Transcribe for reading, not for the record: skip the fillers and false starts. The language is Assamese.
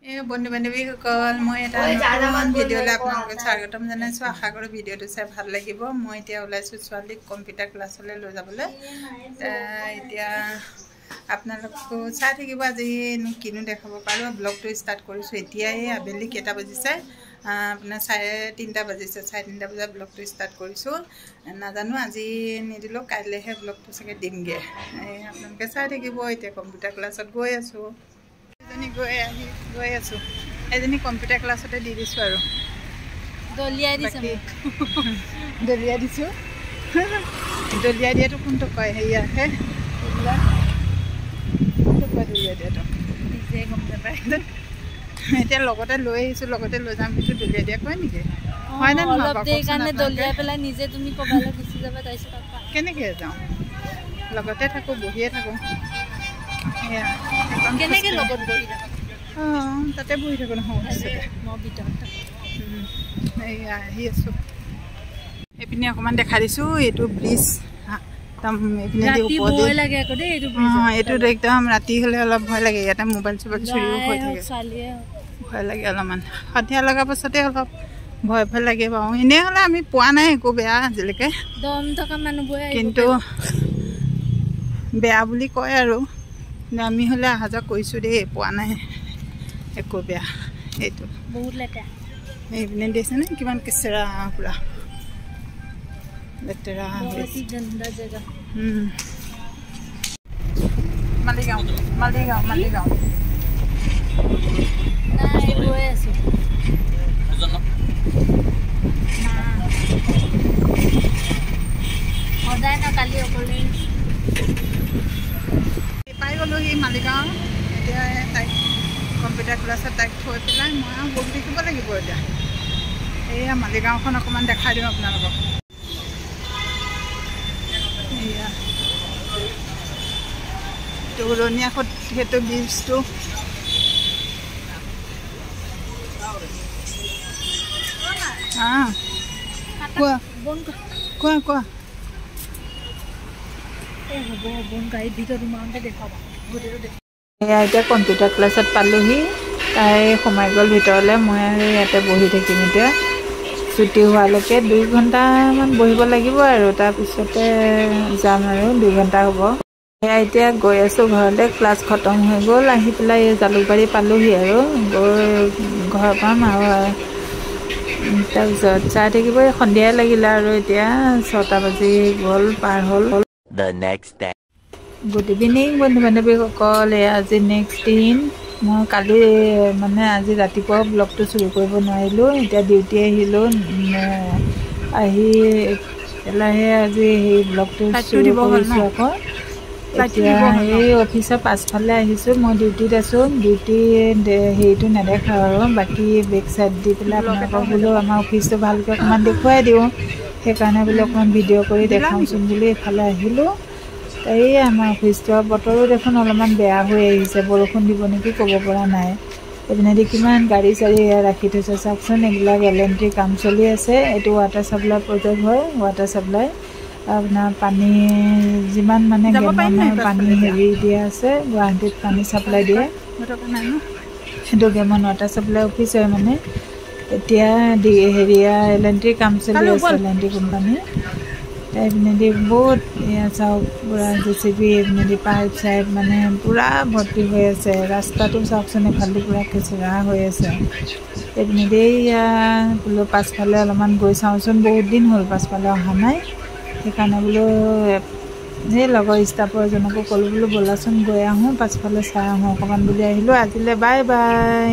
বন্ধু বান্ধৱীসকল মই এটা ভিডিঅ'লৈ আপোনালোকক স্বাগতম জনাইছোঁ। আশা কৰোঁ ভিডিঅ'টো চাই ভাল লাগিব। মই এতিয়া ওলাইছোঁ ছোৱালীক কম্পিউটাৰ ক্লাছলৈ লৈ যাবলৈ। এতিয়া আপোনালোকো চাই থাকিব। আজিনো কিনো দেখাব পাৰোঁ। ব্লগটো ষ্টাৰ্ট কৰিছোঁ এতিয়াই। আবেলি কেইটা বাজিছে আপোনাৰ 3:30 বাজিছে। 3:30 বজাত ব্লগটো ষ্টাৰ্ট কৰিছোঁ। নাজানো আজি নিদিলেও কাইলৈহে ব্লগটো চাগে দিমগৈ। আপোনালোকে চাই থাকিব। এতিয়া কম্পিউটাৰ ক্লাছত গৈ আছোঁ। গৈ আছোঁ এজনী কম্পিউটাৰ ক্লাছতে দি দিছোঁ আৰু দলিয়াই দিছোঁ। দলিয়াই দিয়াটো কোনটো কয় হেৰিয়াহে কোনটো কয় দলিয়াই দিয়াটো নিজে গম নাপায়। এতিয়া লগতে লৈ আহিছোঁ, লগতে লৈ যাম কিন্তু দলিয়াই দিয়া কয় নেকি? হয় নে নহয়? দলিয়াই পেলাই নিজে তুমি ক'বালৈ গুচি যাবা। তাৰপিছত কেনেকৈ যাওঁ? লগতে থাকোঁ, বহিয়ে থাকোঁ। কেনেকৈ লগত বহি থাকোঁ? তাতে বহি থাকোঁ নহয়। মই ভিতৰত এয়া আহি আছোঁ। এইপিনে অকণমান দেখা দিছোঁ। এইটো ব্ৰিজ একদম এইপিনে এইটো একদম ৰাতি হ'লে অলপ ভয় লাগে। ইয়াতে মোবাইল চোবাইল চুৰিও হৈ থাকে, ভয় লাগে অলপমান। সন্ধিয়া লগাৰ পাছতে অলপ ভয় লাগে বাৰু। এনেই হ'লে আমি পোৱা নাই একো বেয়া আজিলৈকে। দম থকা মানুহবোৰে কিন্তু বেয়া বুলি কয় আৰু আমি হ'লে অহা যোৱা কৰিছোঁ দেই, পোৱা নাই একো বেয়া। এইটো বহুত লেতেৰা। এইপিনে দিছেনে কিমান কেঁচেৰা, পূৰা লেতেৰা জেগা। মালিগাঁও নাই গৈ আছোঁ। সদায় ন কালি অকলে পাই গ'লোহি মালিগাঁও। এতিয়া তাইক কম্পিউটাৰ ক্লাছত তাইক থৈ পেলাই মই আৰু বহি থাকিব লাগিব। এতিয়া এয়া মালিগাঁওখন অকণমান দেখাই দিওঁ আপোনালোকক। এয়া উৰণীয়া সেইটো ব্ৰিজটো কোৱা এয়া এতিয়া কম্পিউটাৰ ক্লাছত পালোহি। তাই সোমাই গ'ল ভিতৰলৈ। মই আৰু ইয়াতে বহি থাকিম এতিয়া ছুটি হোৱালৈকে। 2 ঘণ্টামান বহিব লাগিব আৰু তাৰপিছতে যাম আৰু 2 ঘণ্টা হ'ব। এয়া এতিয়া গৈ আছোঁ ঘৰলৈ। ক্লাছ খতম হৈ গ'ল। আহি পেলাই এই জালুকবাৰী পালোহি আৰু গৈ ঘৰ পাম আৰু তাৰপিছত চাই থাকিব। সন্ধিয়াই লাগিলে আৰু এতিয়া 6টা বাজি গ'ল, পাৰ হ'ল। গুড ইভিনিং বন্ধু বান্ধৱীসকল। আজি নেক্সট দিন। মই কালি আজি ৰাতিপুৱা ব্লগটো চুৰু কৰিব নোৱাৰিলোঁ। এতিয়া ডিউটি আহিলোঁ। আহি পেলাইহে আজি সেই ব্লগটো চুৰু কৰিছোঁ আকৌ। এতিয়া এই অফিচৰ পাছফালে আহিছোঁ। মই ডিউটিত আছোঁ। ডিউটি হেৰিটো নেদেখাওঁ আৰু বাকী বেক চাইড দি পেলাই আপোনালোকক বোলো আমাৰ অফিচটো ভালকৈ অকণমান দেখুৱাই দিওঁ। সেইকাৰণে বোলো অকণমান ভিডিঅ' কৰি দেখাওঁচোন বুলি এইফালে আহিলোঁ। এই আমাৰ অফিচটো বতৰো দেখোন অলপমান বেয়া হৈ আহিছে। বৰষুণ দিব নেকি ক'ব পৰা নাই। এইপিনেদি কিমান গাড়ী চাড়ী ৰাখি থৈছে চাওকচোন। এইবিলাক এল&টিৰ কাম চলি আছে। এইটো ৱাটাৰ চাপ্লাই প্ৰজেক্ট হয়। ৱাটাৰ চাপ্লাই আপোনাৰ পানী যিমান গেমনৰ পানী হেৰি দিয়া আছে, গুৱাহাটীত পানী চাপ্লাই দিয়ে। সেইটো গেমন ৱাটাৰ চাপ্লাই অফিচ হয়। এতিয়া হেৰিয়া এল&টিৰ কাম চলি আছে, এল&টি কোম্পানী। এইপিনেদি বহুত চাওক পূৰা JCB এইপিনেদি পাইপ চাইপ পূৰা ভৰ্তি হৈ আছে। ৰাস্তাটো চাওকচোন এফালে পূৰা খেচেৰা হৈ আছে। এইপিনেদি বোলো পাছফালে অলপমান গৈ চাওঁচোন। বহুত দিন হ'ল পাছফালে অহা নাই। সেইকাৰণে বোলো সেই লগৰ ষ্টাফৰ এজনকো ক'লোঁ বোলো ব'লাচোন গৈ আহোঁ, পাছফালে চাই আহোঁ অকণমান বুলি আহিলোঁ। আজিলৈ বাই বাই।